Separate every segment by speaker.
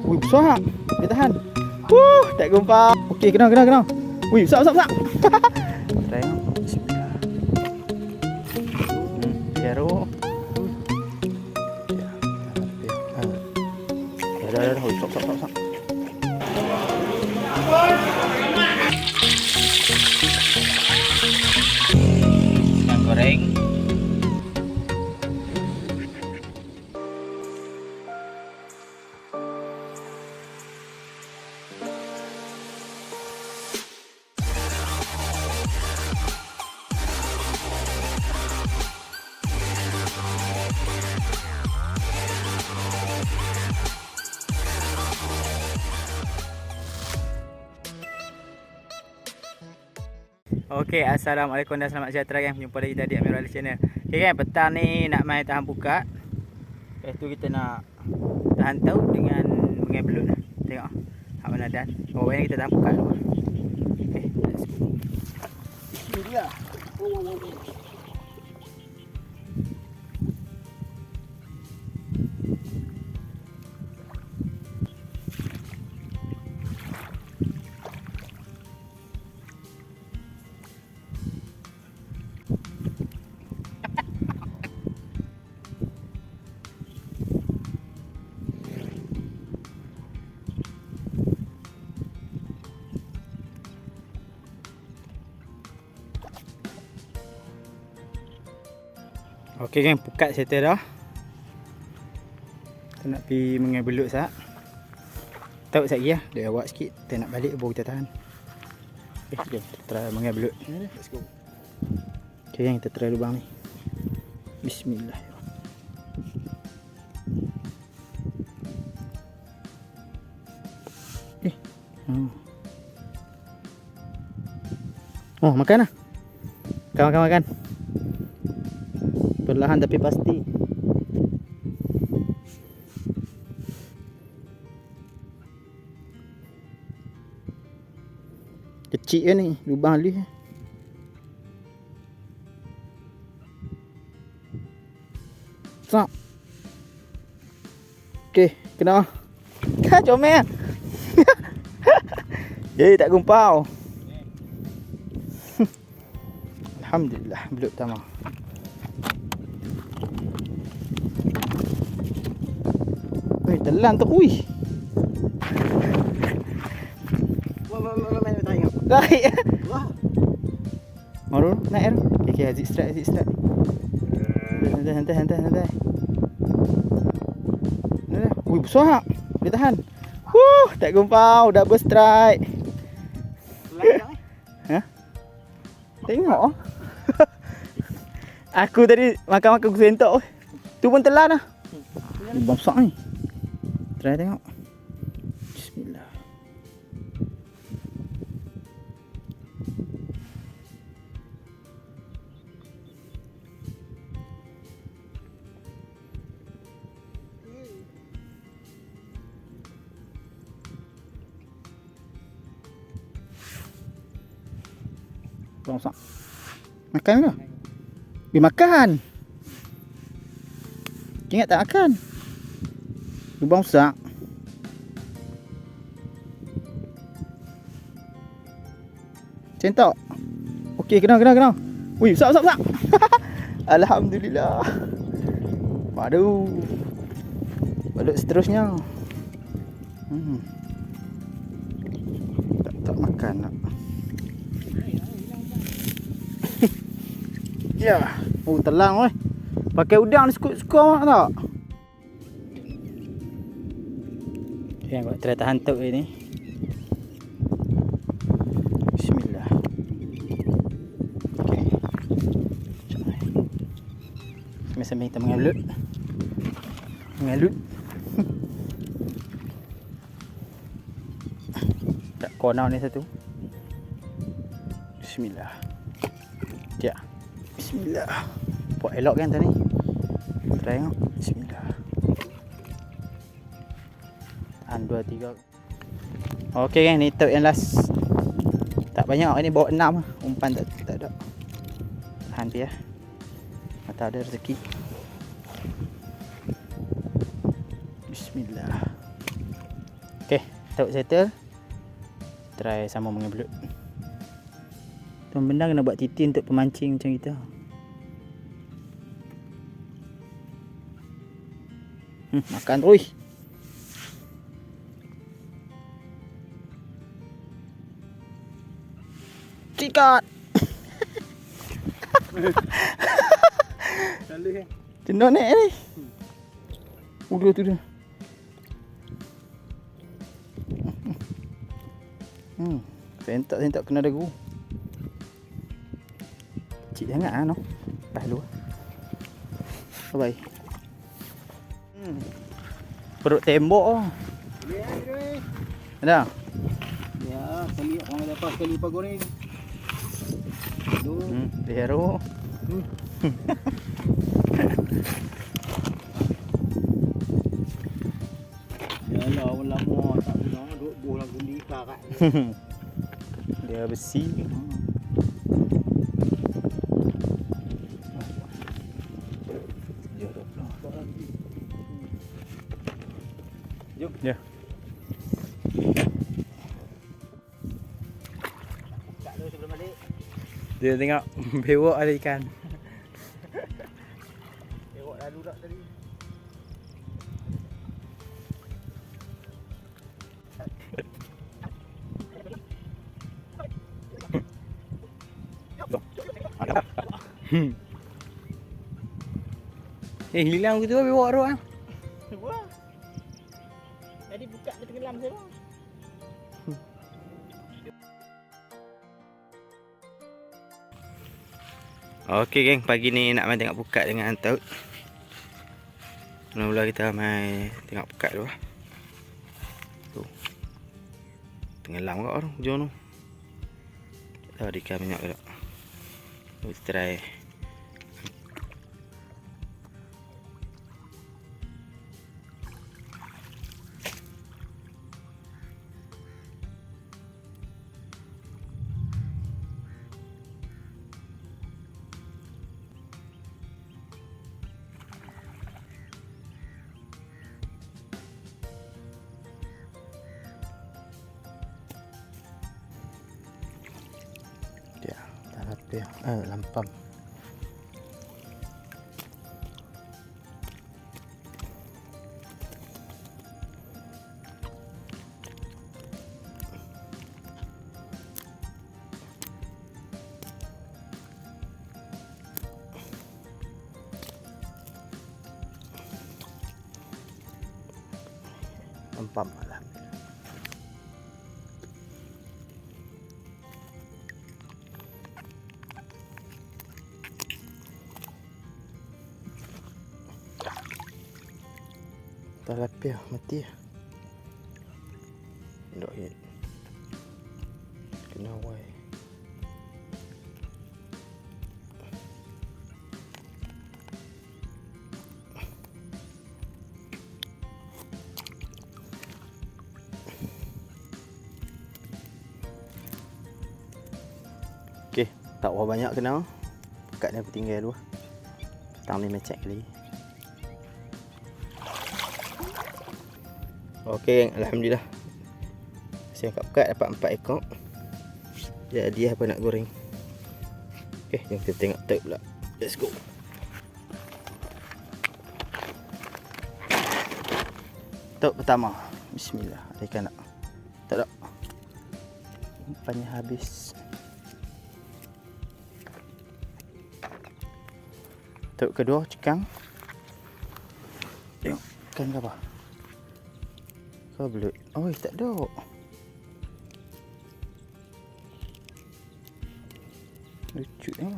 Speaker 1: Ui, besar. Dia tahan. Tak gempa. Okey, kena. Ui, besar. Try tengok. Bismillah. Teruk. Dah. Ui, sok. Ikan goreng. Okey, assalamualaikum dan selamat sejahtera gang. Jumpa lagi tadi Amirul Ali Channel. Okey gang, petang ni nak main tahan pukat. Lepas tu kita nak tahan tahu dengan mengai belut lah. Tengok hak mana dan. Oh, yang kita tahan pukat dulu. Okey, let's go. Bismillah. Okey gang, pukat settle dah. Kita nak pergi mengai belut sat. Tahu sekejap lagi lah. Dia awak sikit. Kita nak balik baru kita tahan. Okey, jom kita try mengai belut. Let's go. Okey gang, kita try lubang ni. Bismillah. Oh, makan lah. Makan. Perlahan tapi pasti. Kecil ke ni lubang ni. Sak. Okey, kena. Comel. Jadi tak gumpau. Alhamdulillah, belut pertama. Telan tu, ui. Naik. Maru, naik. Okey, Aziz strike. Santai. Ui, besar. Dia tahan. Tak gumpau, double strike. Ha? Tengok. Aku tadi makan aku sentok. Tu pun telan lah. Lubang besar ni. Try tengok. Bismillah. Besar. Makan ke? Makan. Ingat tak makan? Lubang besar. Centok. Okey, kena. Ui, besar. Alhamdulillah. Padu. Balut seterusnya. Tak makan nak. Ya. Oh, telang weh. Pakai udang suka tak? Yang buat try tahan tuk ni. Bismillah. Okey. Sambil kita mengalut. Tak corner ni satu. Bismillah. Ya. Bismillah. Buat elok kan tadi. Try tengok. Bismillah. 2, 3. Okey kan, ni tip yang last. Tak banyak ni, bawa 6 lah. Umpan tak ada. Tahan dia. Mata ada rezeki. Bismillah. Okey, tahu settle. Try sama dengan belut. Tuan benda kena buat titi untuk pemancing macam kita. Makan terus. Cikat.
Speaker 2: Kali kan.
Speaker 1: Cendok ni ni. Udah tu dah. Sentak kena dagu. Cik sangat ah no. Pas lu. Bye. Perut tembok oh. Ada?
Speaker 2: Ya, kali orang dapat kali pa goreng.
Speaker 1: Hero.
Speaker 2: Yalah, orang lama tak guna duk bola gundi karat.
Speaker 1: Dia besi.
Speaker 2: Jom.
Speaker 1: Ya.
Speaker 2: Cak dulu sebelum balik.
Speaker 1: Dia tengok bewok ada ikan.
Speaker 2: Tengok lalu dak tadi.
Speaker 1: Hilang gitu bewok tu ah.
Speaker 2: Wah. Tadi buka dia tenggelam saya.
Speaker 1: Okey geng, pagi ni nak main tengok pukat dengan Antaut. Mula-mula kita main tengok pukat dulu lah. Tu. Tenggelam kat orang hujung tu. Tak tahu ikan minyak ke tak. Kita try. Dia talapia, lampam. Lampam lah. Talapia mati. Dok hit. Kena wai. Okey, tak berapa banyak kena. Pekat ni aku tinggal dulu. Petang ni macet kali. Okey, alhamdulillah. Saya angkat dapat 4 ekor. Jadi apa nak goreng. Okey, jom kita tengok type pula. Let's go. Type pertama. Bismillah. Ada ikan tak? Tak ada. Umpannya habis. Type kedua, cekang. Tengok, ikan ke apa? Kau belut. Oh, tak ada. Lucu ni.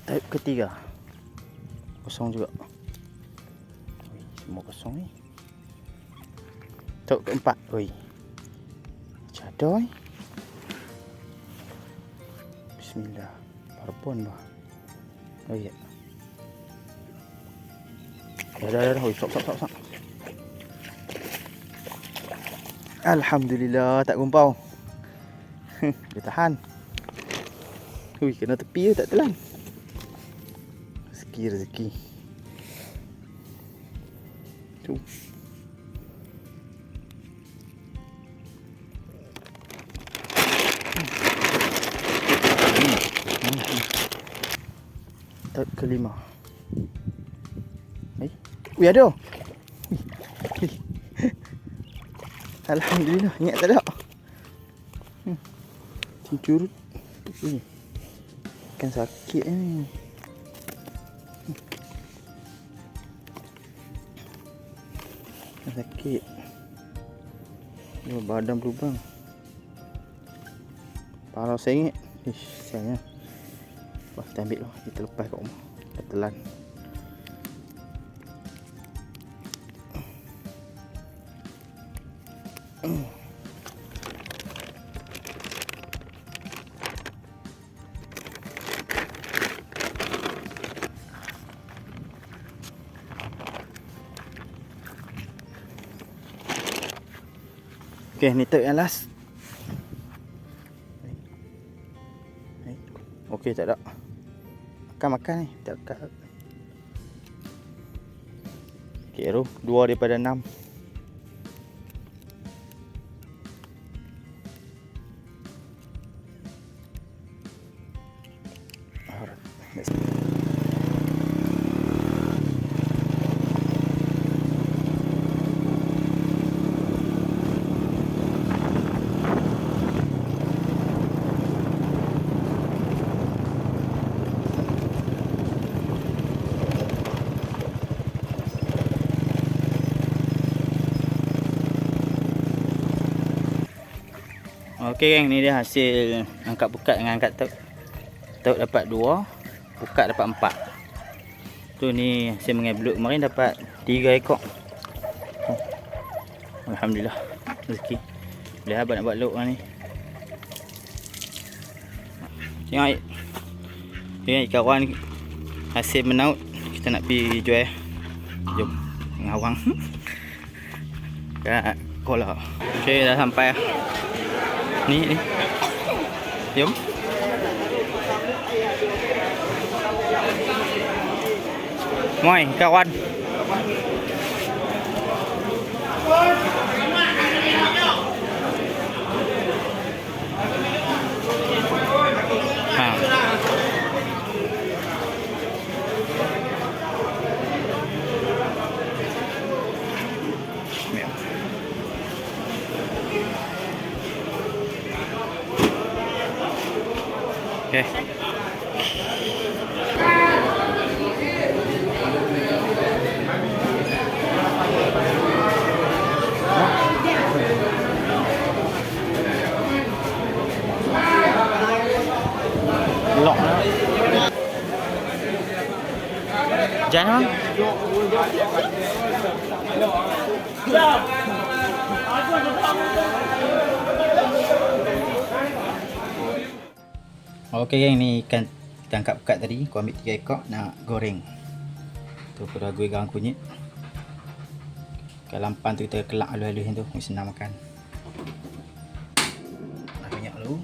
Speaker 1: Type ketiga. Kosong juga. Semua kosong ni. Type keempat. Oi. Cadoi. Bismillah. Barbon bah. Oh ya. Dah. Sok. Alhamdulillah tak gumpau. Dia tahan. Ui, kena tepi je tak telan. Rezeki. tu. Taut kelima. Ui ada. Alhamdulillah, ingat tak ada. Cincurut. Kan sakit ni. Kan sakit. Badan berlubang. Parah sengit. Ish, sayangnya. Wah, kita ambil lah. Kita lepas kat rumah. Dah telan. Okay, ni tape yang last. Okay, tak ada. Makan ni. Tak dekat. Okay, Ru. 2 daripada 6. Alright. Let's go. Okey geng, ni dia hasil angkat pukat dengan angkat taut. Taut dapat 2, pukat dapat 4. Tu ni hasil mengai belut kemarin dapat 3 ekor. Alhamdulillah, rezeki. Boleh abang nak buat lok ni. Tengok kawan hasil menaut, kita nak pergi jual. Jom dengan awang. Kat kola. Okey, dah sampai. Ni. Jom. Moi kawan. Okay. Lọc jangan Okey geng, ni ikan kita angkat pekat tadi. Aku ambil 3 ekor nak goreng. Tu pada gue garang kunyit. Kalau lampan tu kita kelak halus-halus tu, senang makan. Nak minyak dulu.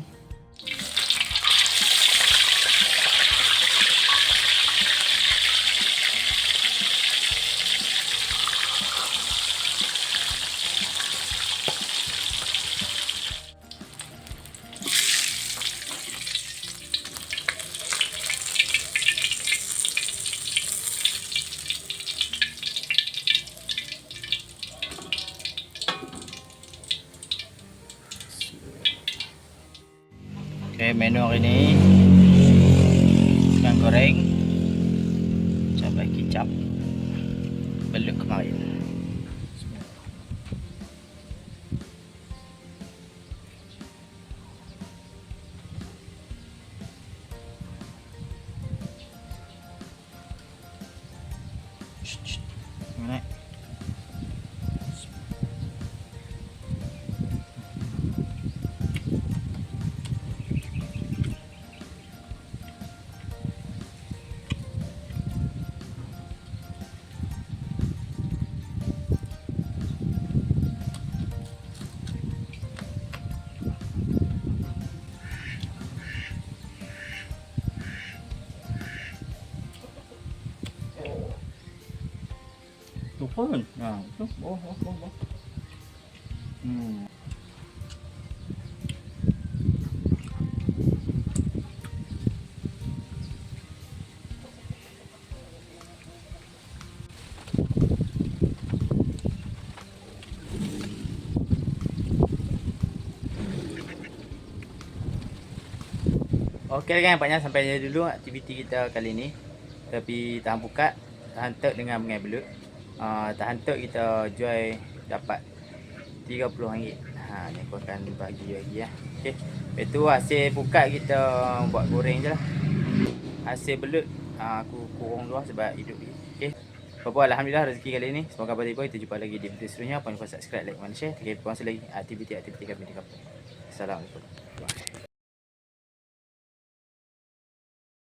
Speaker 1: Okay, menu hari ni ikan goreng cabai kicap belut kemarin. Naik.
Speaker 2: Tu pun. Ha, tu. Bawah. Hmm.
Speaker 1: Okey kan, nampaknya sampai je dulu aktiviti kita kali ni. Tapi tahan pukat, tahan tek dengan mengai belut. Tahan tek kita jual dapat RM30. Ni aku akan bagi lagi ya. Okey. Lepas tu hasil pukat kita buat goreng je lah. Hasil belut aku kurung dulu lah sebab hidup ni. Okey. Apa-apa, alhamdulillah rezeki kali ni. Semoga bertiba. Kita jumpa lagi di video seterusnya. Jangan lupa subscribe, like, dan share. Kita lagi aktiviti-aktiviti kami di kampung. Assalamualaikum. Bye.